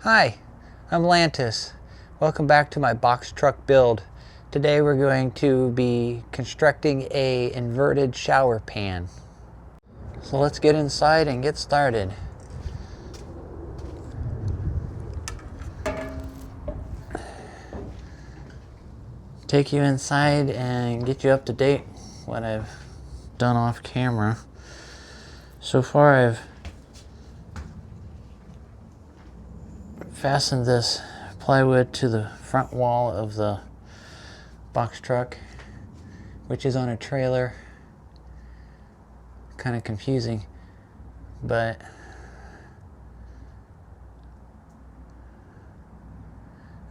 Hi, I'm Lantis. Welcome back to my box truck build. Today we're going to be constructing a inverted shower pan. So let's get inside and get started. Take you inside and get you up to date what I've done off camera. So far I've fastened this plywood to the front wall of the box truck, which is on a trailer. Kind of confusing, but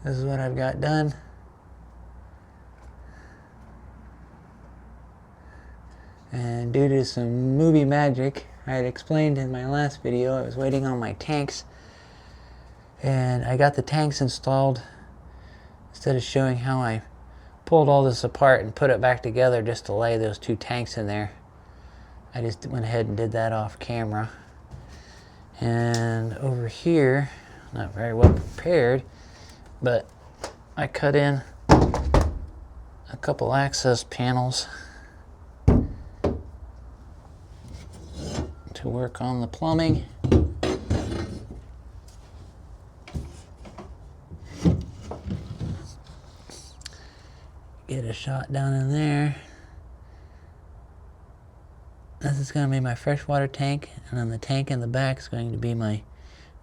this is what I've got done. And due to some movie magic, I had explained in my last video, I was waiting on my tanks, and I got the tanks installed. Instead of showing how I pulled all this apart and put it back together just to lay those two tanks in there, I just went ahead and did that off camera. And over here, not very well prepared, but I cut in a couple access panels to work on the plumbing. Get a shot down in there. This is going to be my freshwater tank, and then the tank in the back is going to be my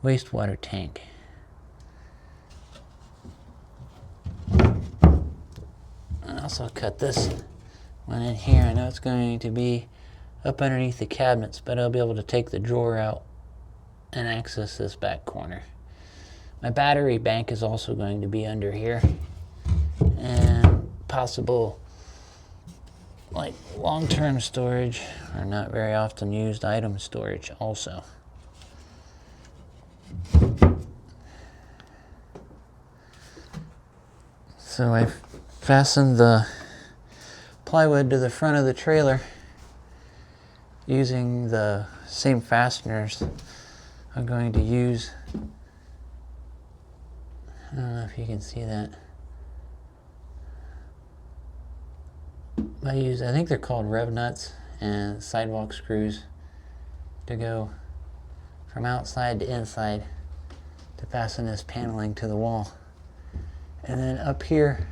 wastewater tank. I also cut this one in here. I know it's going to be up underneath the cabinets, but I'll be able to take the drawer out and access this back corner. My battery bank is also going to be under here, and possible like long-term storage or not very often used item storage also. So I've fastened the plywood to the front of the trailer using the same fasteners I'm going to use. I don't know if you can see that. I think they're called rev nuts and sidewalk screws to go from outside to inside to fasten this paneling to the wall. And then up here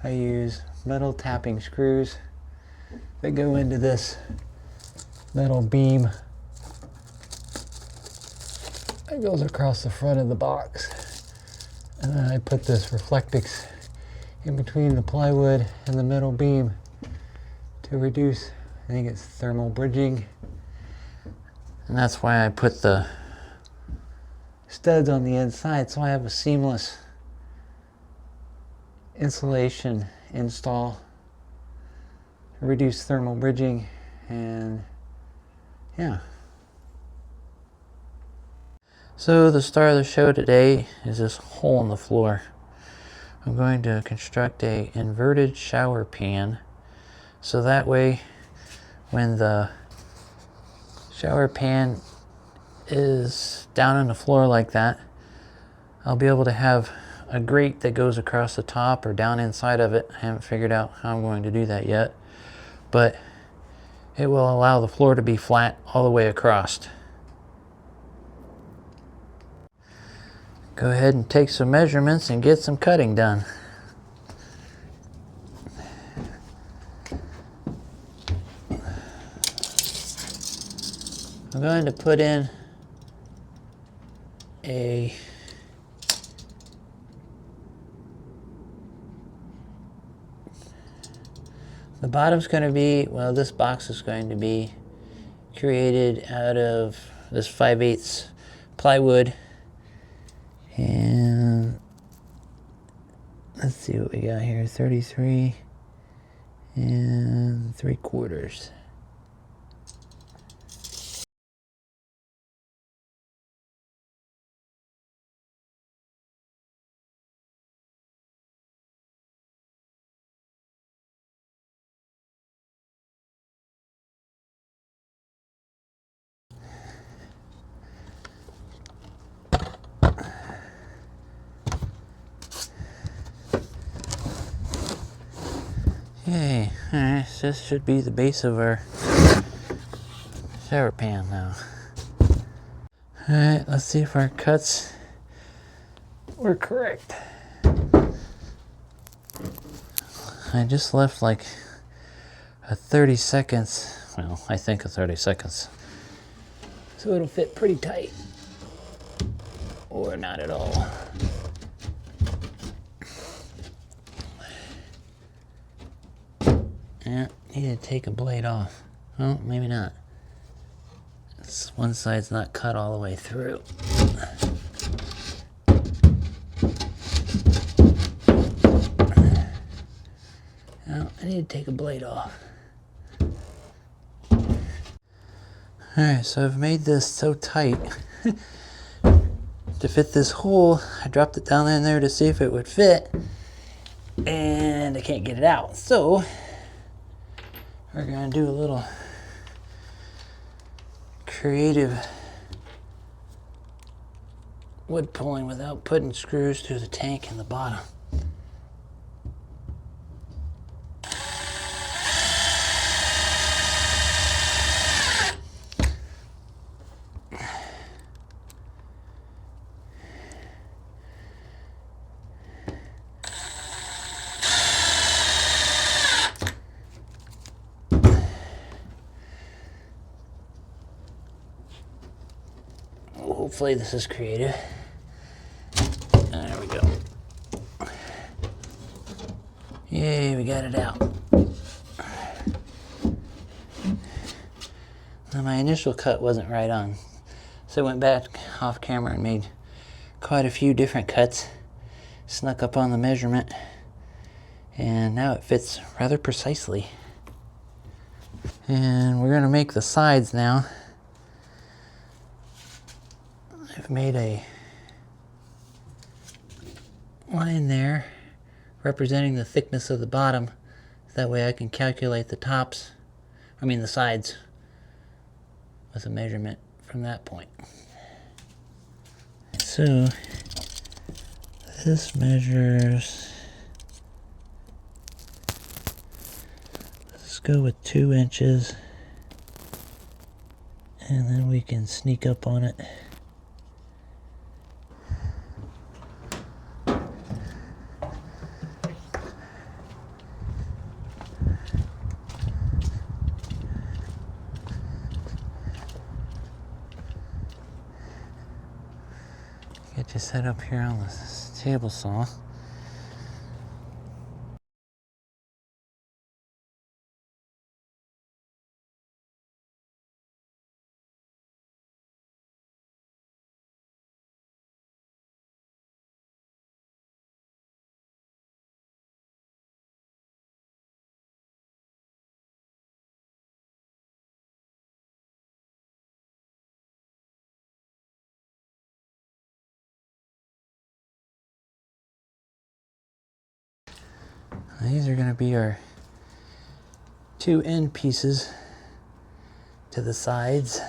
I use metal tapping screws that go into this metal beam that goes across the front of the box. And then I put this Reflectix in between the plywood and the metal beam to reduce, I think it's thermal bridging. And that's why I put the studs on the inside, so I have a seamless insulation install to reduce thermal bridging. And yeah. So the star of the show today is this hole in the floor. I'm going to construct a inverted shower pan, so that way when the shower pan is down on the floor like that, I'll be able to have a grate that goes across the top or down inside of it. I haven't figured out how I'm going to do that yet, but it will allow the floor to be flat all the way across. Go ahead and take some measurements and get some cutting done. I'm going to put in the bottom's going to be, well, this box is going to be created out of this 5/8 plywood. And let's see what we got here, 33 3/4. Okay, alright, so this should be the base of our shower pan now. Alright, let's see if our cuts were correct. I just left like a 30 seconds, well, I think a 30 seconds. So it'll fit pretty tight. Or not at all. Yeah, need to take a blade off. Oh, maybe not. One side's not cut all the way through. Now, I need to take a blade off. Alright, so I've made this so tight to fit this hole. I dropped it down in there to see if it would fit, and I can't get it out. So we're gonna do a little creative wood pulling without putting screws through the tank in the bottom. Hopefully this is creative. There we go. Yay, we got it out. Now my initial cut wasn't right on, so I went back off camera and made quite a few different cuts, snuck up on the measurement, and now it fits rather precisely. And we're gonna make the sides now. I've made a line there representing the thickness of the bottom. That way I can calculate the tops, the sides, with a measurement from that point. So this measures, let's go with 2 inches, and then we can sneak up on it. Get you set up here on this table saw. These are going to be our 2 end pieces to the sides.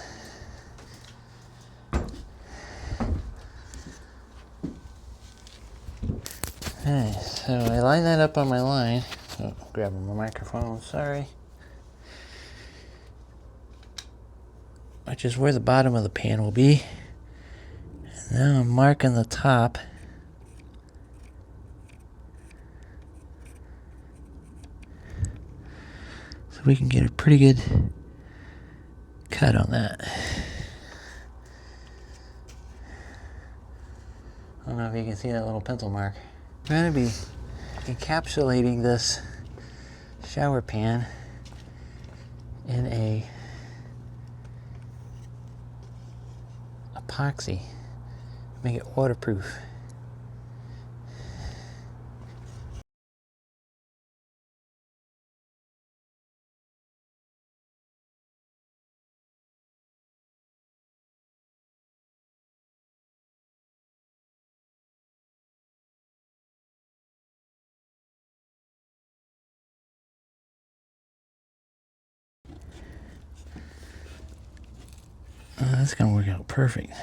Okay, so I line that up on my line. Oh, grabbing my microphone, sorry. Which is where the bottom of the pan will be. And now I'm marking the top. We can get a pretty good cut on that. I don't know if you can see that little pencil mark. I'm going to be encapsulating this shower pan in a epoxy, make it waterproof. That's going to work out perfect.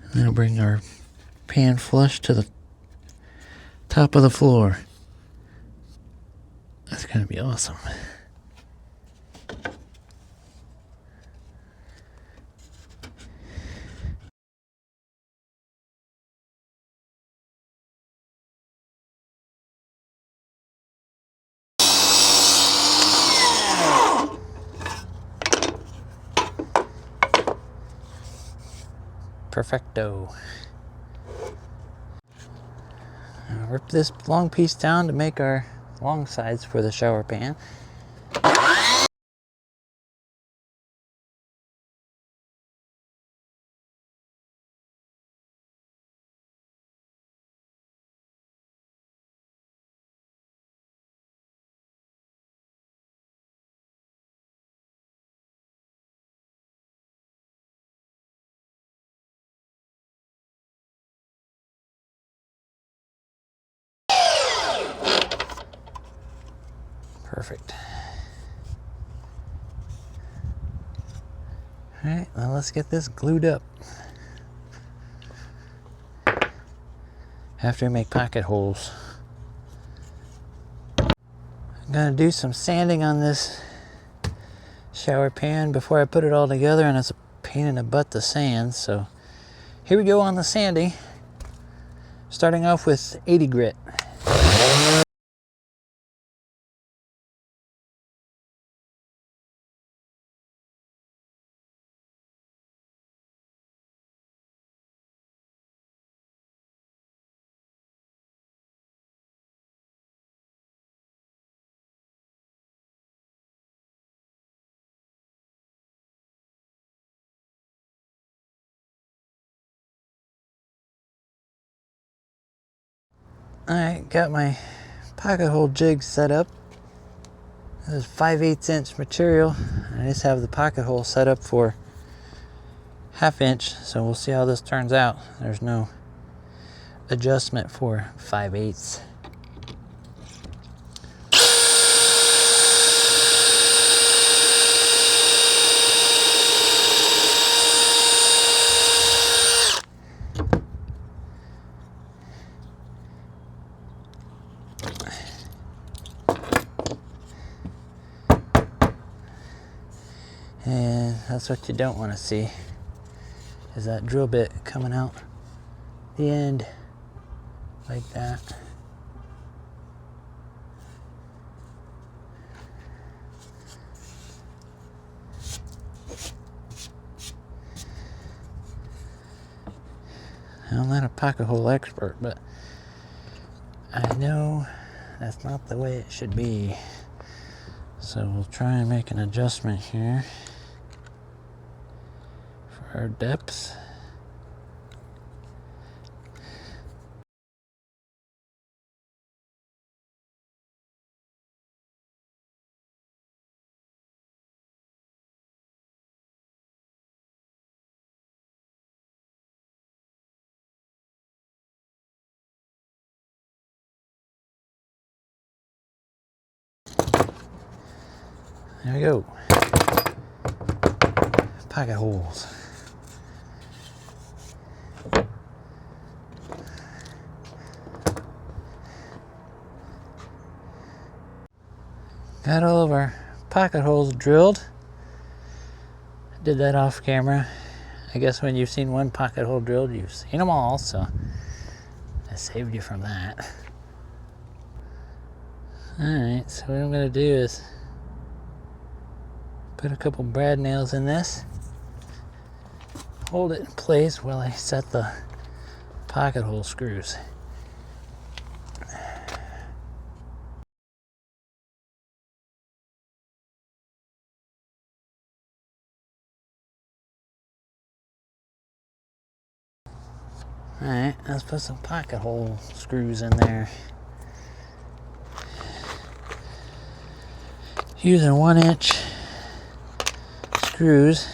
And then we'll bring our pan flush to the top of the floor. gonna be awesome. Perfecto. I'll rip this long piece down to make our long sides for the shower pan. Perfect. Alright, now let's get this glued up. After we make pocket holes. I'm gonna do some sanding on this shower pan before I put it all together, and it's a pain in the butt to sand, so here we go on the sanding. Starting off with 80 grit. Alright, got my pocket hole jig set up. This is 5/8 inch material. I just have the pocket hole set up for 1/2 inch, so we'll see how this turns out. There's no adjustment for 5/8. And that's what you don't want to see, is that drill bit coming out the end like that. I'm not a pocket hole expert, but I know that's not the way it should be. So we'll try and make an adjustment here for our depth. There we go. Pocket holes. Got all of our pocket holes drilled. Did that off camera. I guess when you've seen one pocket hole drilled, you've seen them all, so I saved you from that. Alright, so what I'm going to do is put a couple brad nails in this, hold it in place while I set the pocket hole screws. Alright, let's put some pocket hole screws in there. Using 1-inch screws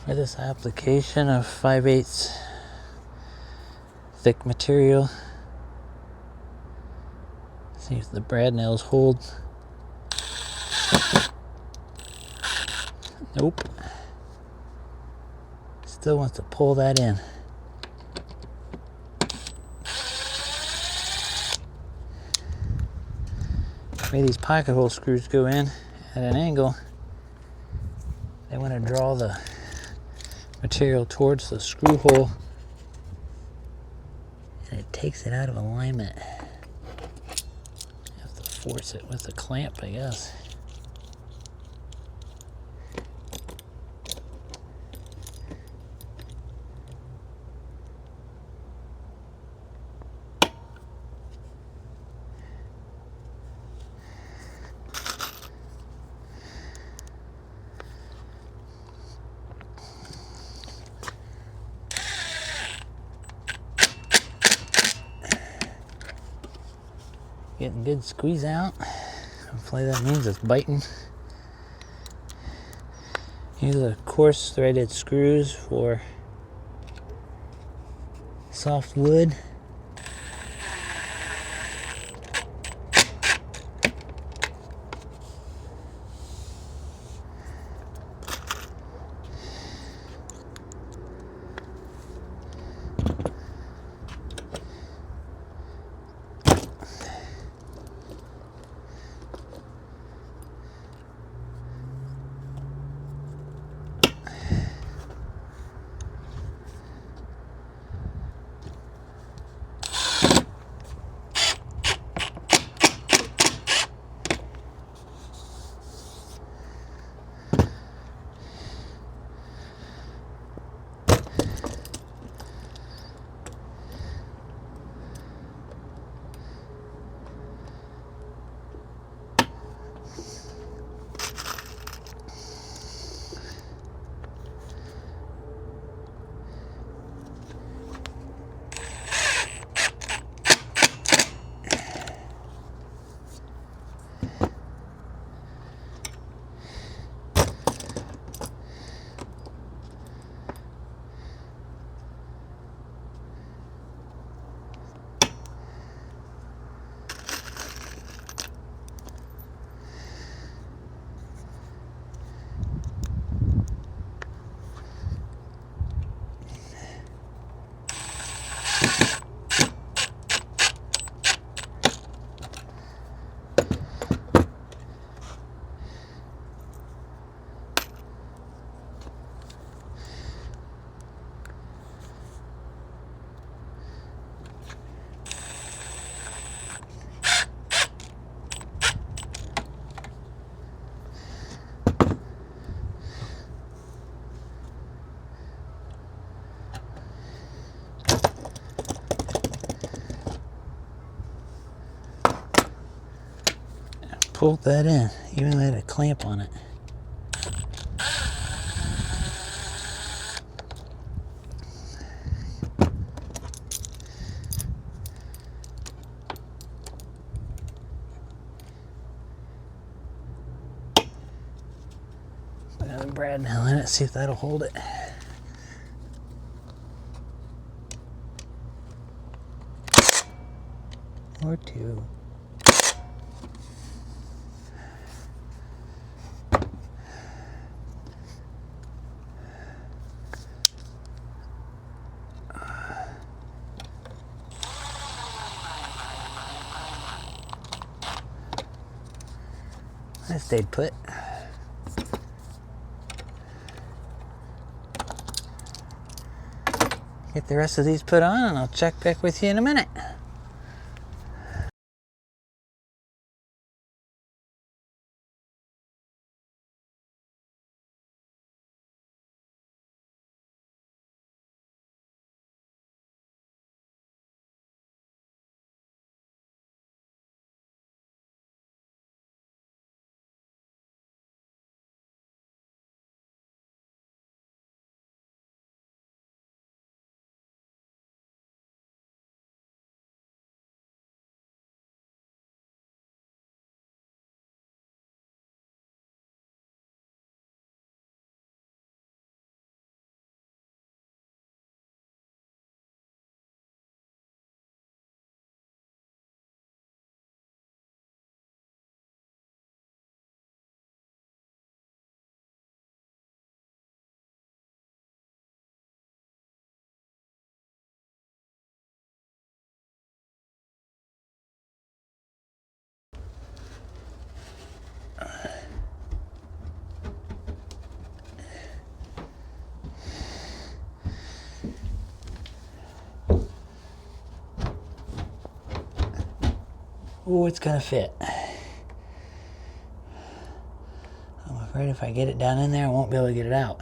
for this application of 5/8 thick material. See if the brad nails hold. Nope. Still wants to pull that in. way these pocket hole screws go in at an angle, they want to draw the material towards the screw hole, and it takes it out of alignment. You have to force it with a clamp, I guess. Getting good squeeze out. Hopefully that means it's biting. Use a coarse threaded screws for soft wood. Pulled that in, even had a clamp on it. Another brad nail in it, see if that'll hold it. Or two. I stayed put. Get the rest of these put on and I'll check back with you in a minute. Oh, it's gonna fit. I'm afraid if I get it down in there, I won't be able to get it out.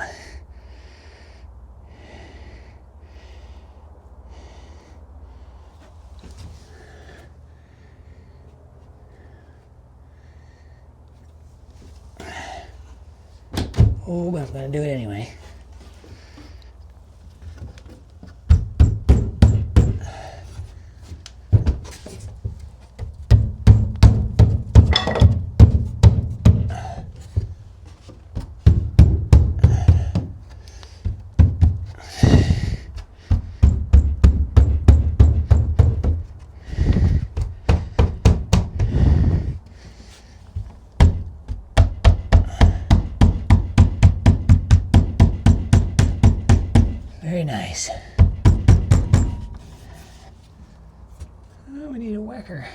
Oh, but I'm gonna do it anyway. Very nice. Oh, we need a whacker.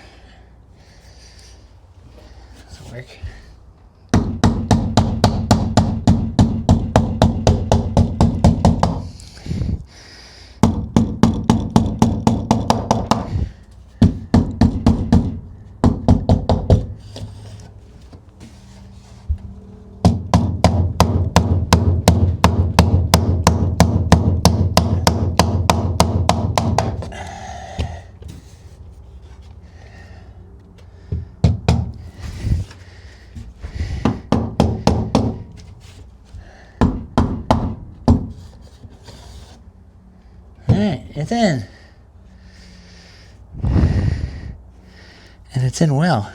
Doesn't work. Alright, it's in. And it's in well.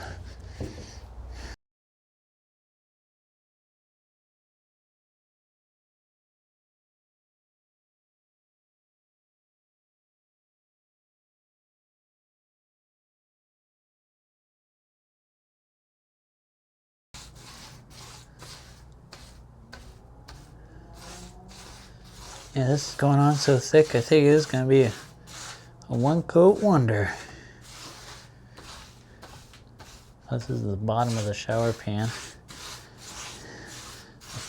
Yeah, this is going on so thick, I think it is going to be a one-coat wonder. This is the bottom of the shower pan.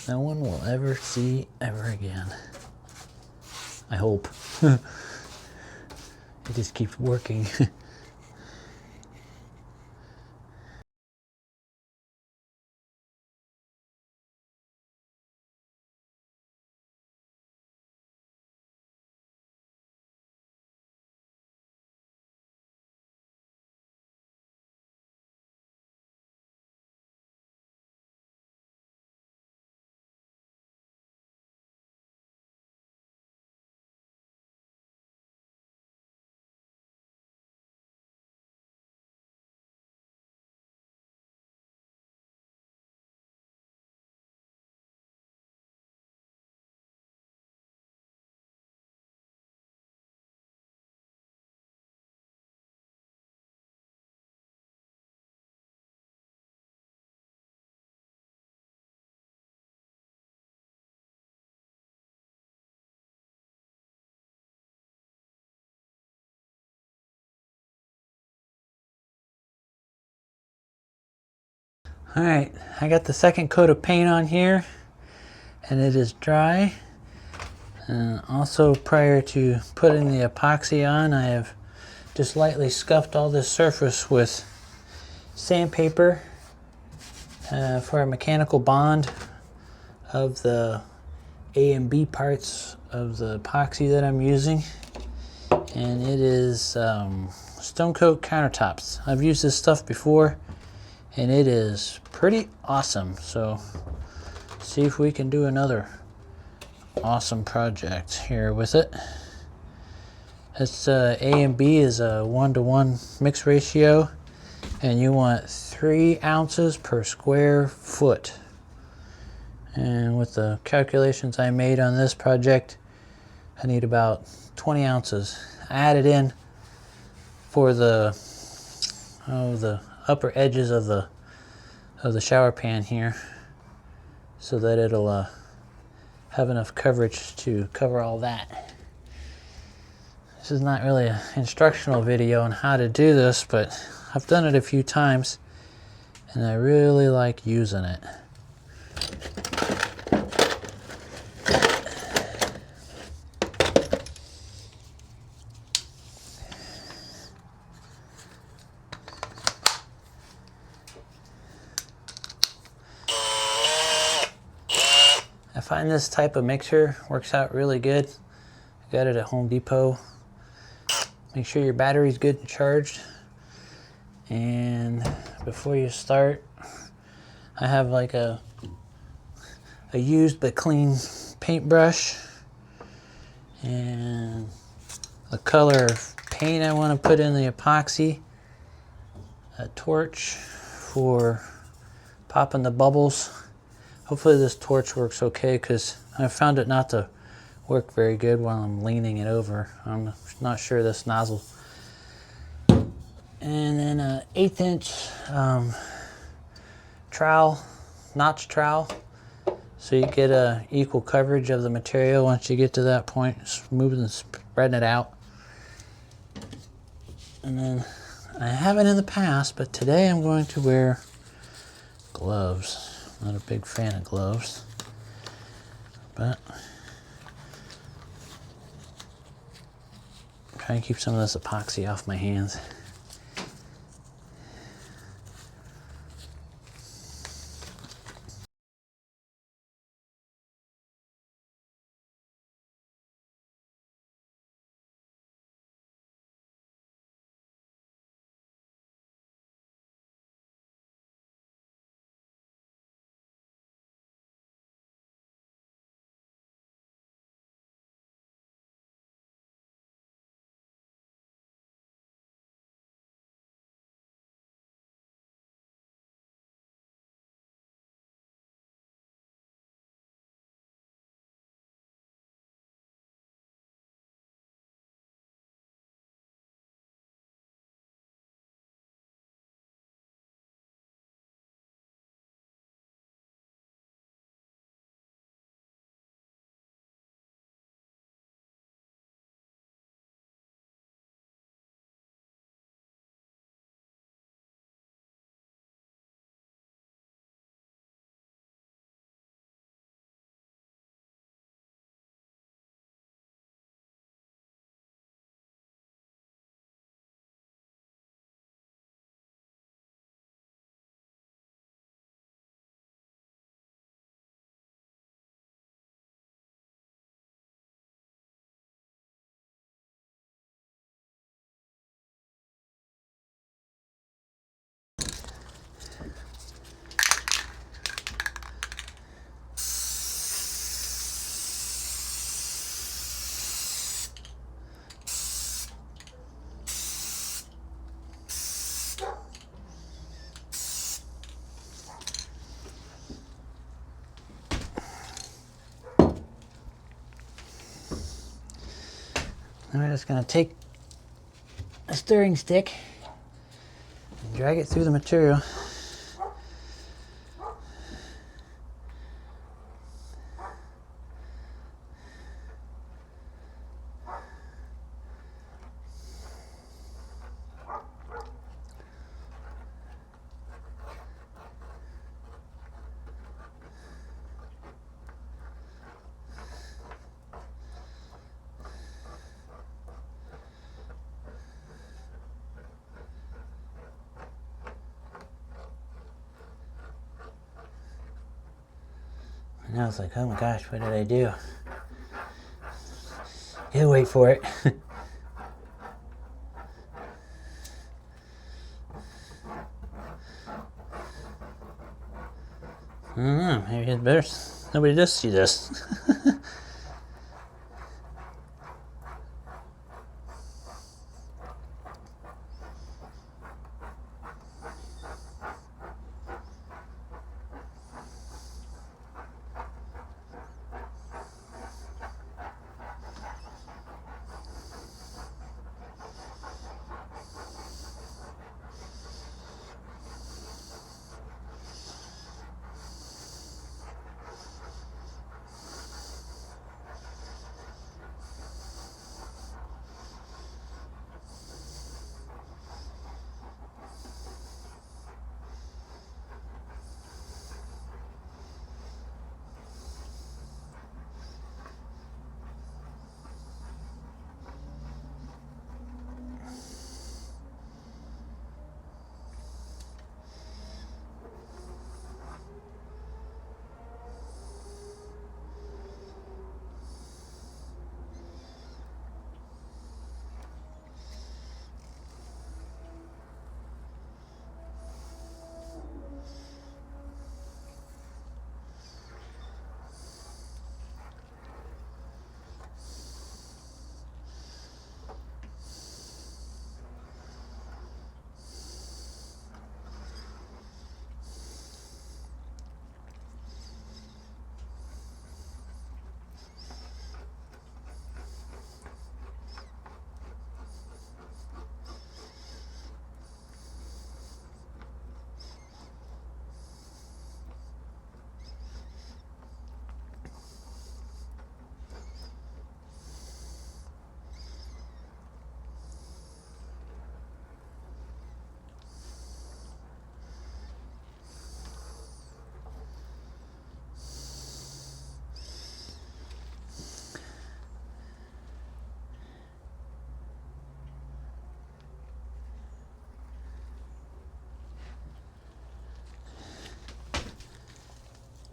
No one will ever see ever again. I hope. It just keeps working. Alright, I got the second coat of paint on here and it is dry. Also, prior to putting the epoxy on, I have just lightly scuffed all this surface with sandpaper for a mechanical bond of the A and B parts of the epoxy that I'm using. And it is Stone Coat countertops. I've used this stuff before and it is pretty awesome. So see if we can do another awesome project here with it. It's A and B is a 1-to-1 mix ratio, and you want 3 ounces per square foot. And with the calculations I made on this project, I need about 20 ounces. I added in for the upper edges of the shower pan here, so that it'll have enough coverage to cover all that. This is not really an instructional video on how to do this, but I've done it a few times and I really like using it. find this type of mixer works out really good. I got it at Home Depot. Make sure your battery's good and charged. And before you start, I have like a used but clean paintbrush and a color of paint I want to put in the epoxy, a torch for popping the bubbles. Hopefully this torch works okay, because I found it not to work very good while I'm leaning it over. I'm not sure this nozzle. And then an 1/8 inch trowel, notch trowel, so you get a equal coverage of the material. Once you get to that point, just moving and spreading it out. And then I haven't in the past, but today I'm going to wear gloves. Not a big fan of gloves, but try and keep some of this epoxy off my hands. Now we're just going to take a stirring stick and drag it through the material. And I was like, oh my gosh, what did I do? You wait for it. I don't know, maybe it's better. Nobody does see this.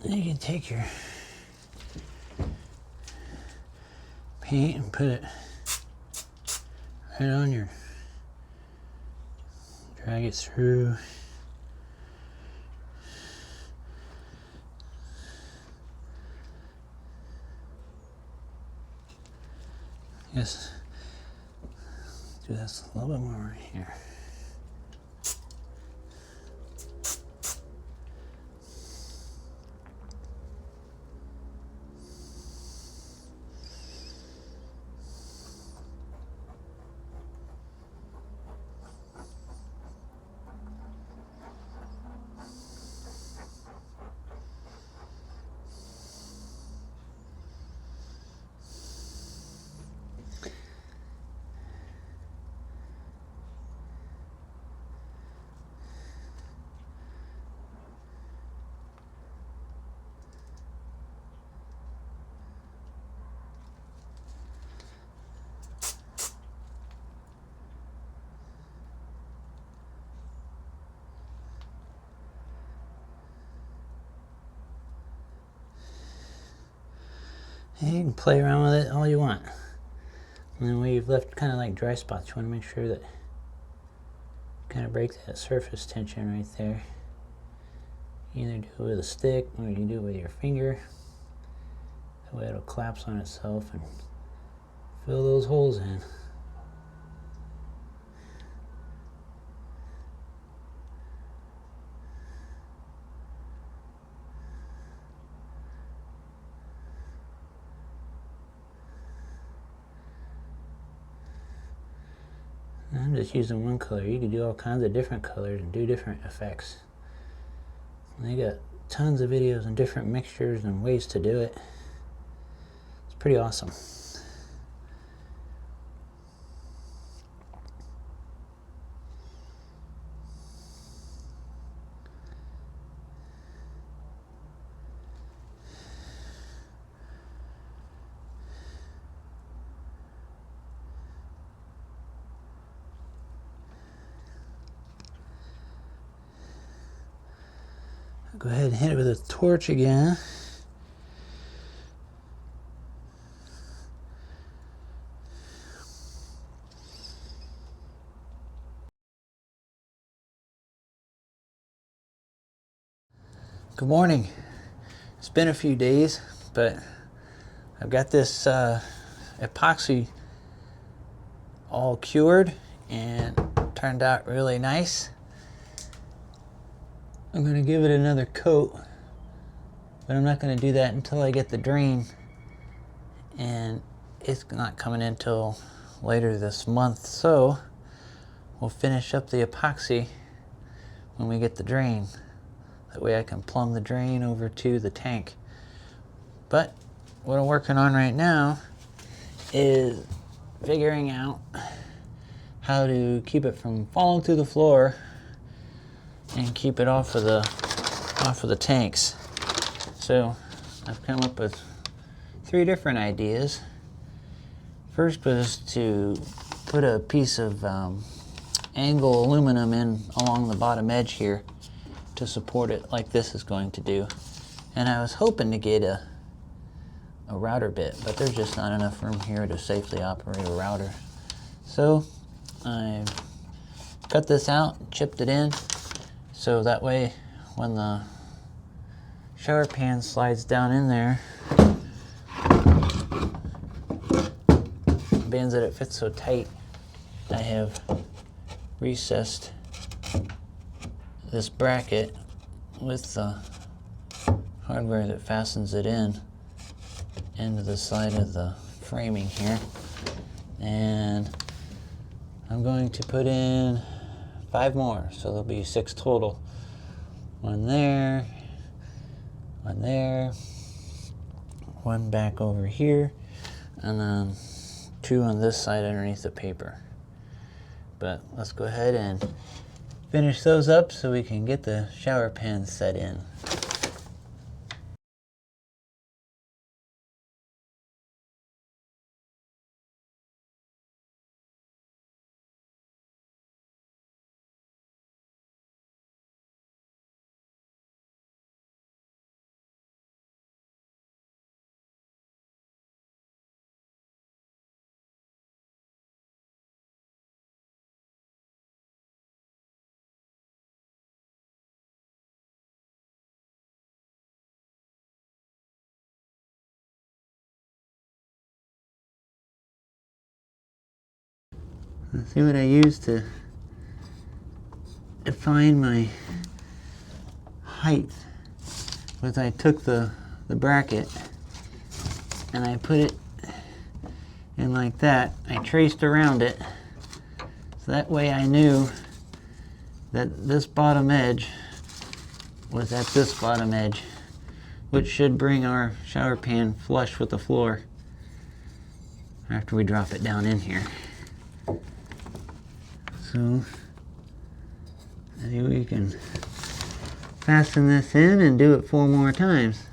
You can take your paint and put it right on your, drag it through. Yes, do this a little bit more right here. And you can play around with it all you want. And then where you've left kind of like dry spots, you want to make sure that kind of break that surface tension right there. Either do it with a stick or you can do it with your finger. That way it'll collapse on itself and fill those holes in. I'm just using one color. You can do all kinds of different colors and do different effects. They got tons of videos and different mixtures and ways to do it. It's pretty awesome. Go ahead and hit it with a torch again. Good morning. It's been a few days, but I've got this epoxy all cured and turned out really nice. I'm going to give it another coat, but I'm not going to do that until I get the drain, and it's not coming in until later this month, so we'll finish up the epoxy when we get the drain. That way I can plumb the drain over to the tank. But what I'm working on right now is figuring out how to keep it from falling through the floor and keep it off of the tanks. So I've come up with 3 different ideas. First was to put a piece of angle aluminum in along the bottom edge here to support it like this is going to do. And I was hoping to get a router bit, but there's just not enough room here to safely operate a router. So I cut this out, chipped it in, so that way when the shower pan slides down in there, being that it fits so tight, I have recessed this bracket with the hardware that fastens it into the side of the framing here. And I'm going to put in 5 more, so there'll be 6 total. One there, one there, one back over here, and then 2 on this side underneath the paper. But let's go ahead and finish those up so we can get the shower pan set in. Let's see what I used to define my height. Was I took the bracket and I put it in like that. I traced around it, so that way I knew that this bottom edge was at this bottom edge, which should bring our shower pan flush with the floor after we drop it down in here. So maybe we can fasten this in and do it 4 more times.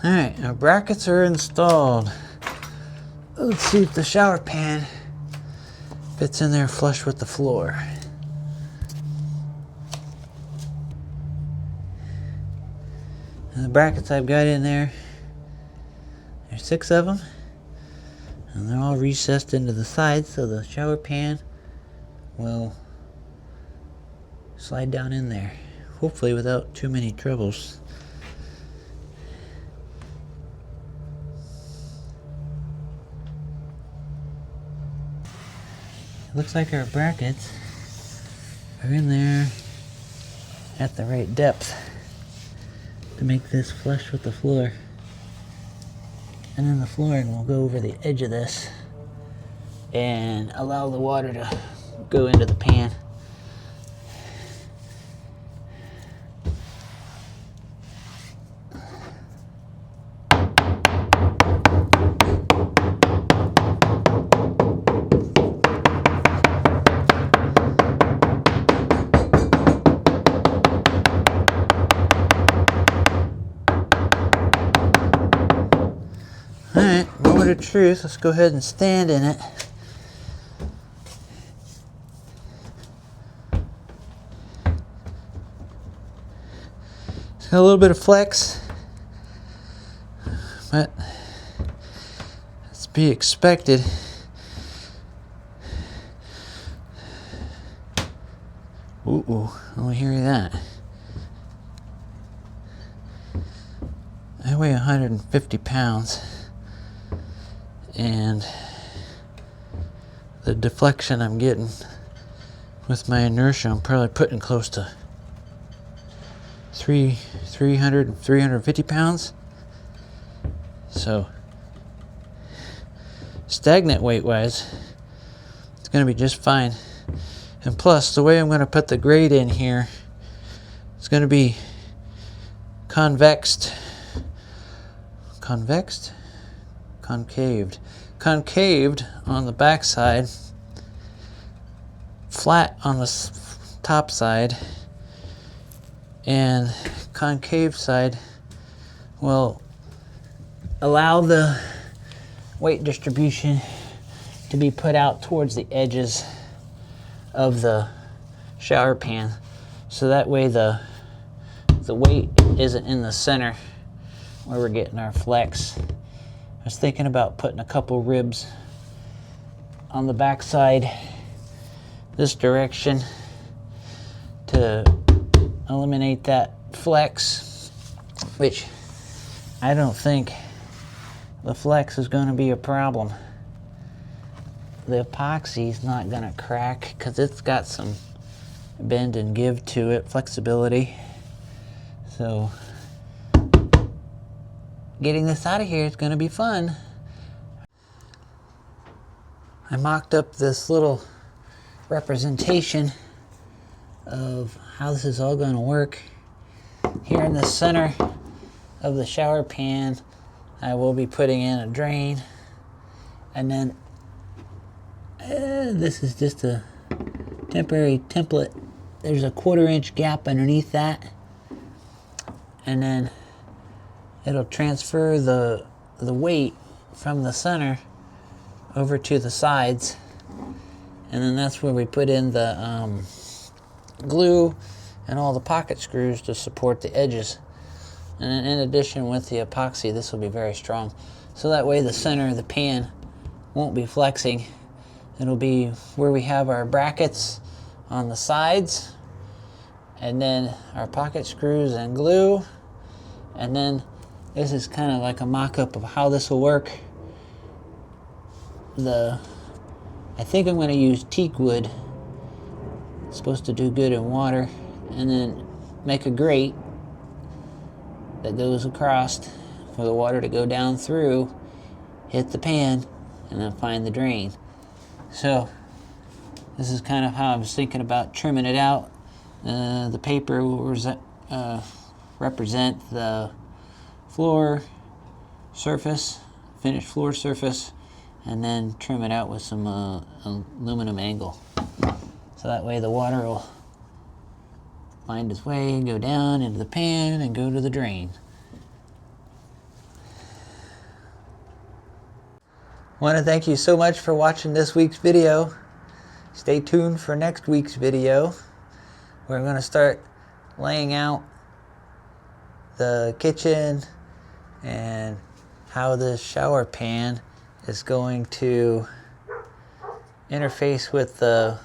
Alright, our brackets are installed. Let's see if the shower pan fits in there flush with the floor. And the brackets I've got in there, there's 6 of them, and they're all recessed into the sides so the shower pan will slide down in there, hopefully without too many troubles. Looks like our brackets are in there at the right depth to make this flush with the floor. And then the flooring will go over the edge of this and allow the water to go into the pan. Alright, moment of truth. Let's go ahead and stand in it. It's got a little bit of flex, but it's to be expected. Ooh, I hear that. I weigh 150 pounds. And the deflection I'm getting with my inertia, I'm probably putting close to 350 pounds. So stagnant weight wise, it's going to be just fine. And plus, the way I'm going to put the grate in here, it's going to be concaved on the back side, flat on the top side, and concave side will allow the weight distribution to be put out towards the edges of the shower pan, so that way the weight isn't in the center where we're getting our flex. I was thinking about putting a couple ribs on the back side this direction to eliminate that flex, which I don't think the flex is going to be a problem. The epoxy is not going to crack because it's got some bend and give to it, flexibility. So getting this out of here is going to be fun. I mocked up this little representation of how this is all going to work. Here in the center of the shower pan, I will be putting in a drain, and then this is just a temporary template. There's a 1/4 inch gap underneath that, and then it'll transfer the weight from the center over to the sides, and then that's where we put in the glue and all the pocket screws to support the edges. And then in addition, with the epoxy, this will be very strong, so that way the center of the pan won't be flexing. It'll be where we have our brackets on the sides, and then our pocket screws and glue, and then this is kind of like a mock-up of how this will work. I think I'm going to use teak wood. It's supposed to do good in water, and then make a grate that goes across for the water to go down through, hit the pan, and then find the drain. So this is kind of how I was thinking about trimming it out. The paper will represent the floor surface, finished floor surface, and then trim it out with some aluminum angle. So that way the water will find its way and go down into the pan and go to the drain. I want to thank you so much for watching this week's video. stay tuned for next week's video. We're going to start laying out the kitchen and how this shower pan is going to interface with the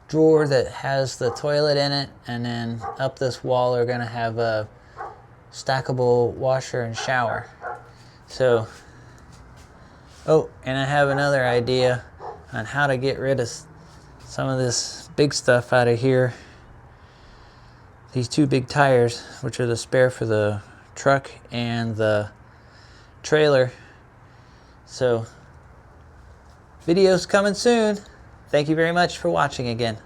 drawer that has the toilet in it, and then up this wall we're going to have a stackable washer and shower. So, oh, and I have another idea on how to get rid of some of this big stuff out of here. These two big tires, which are the spare for the truck and the trailer. So, videos coming soon. Thank you very much for watching again.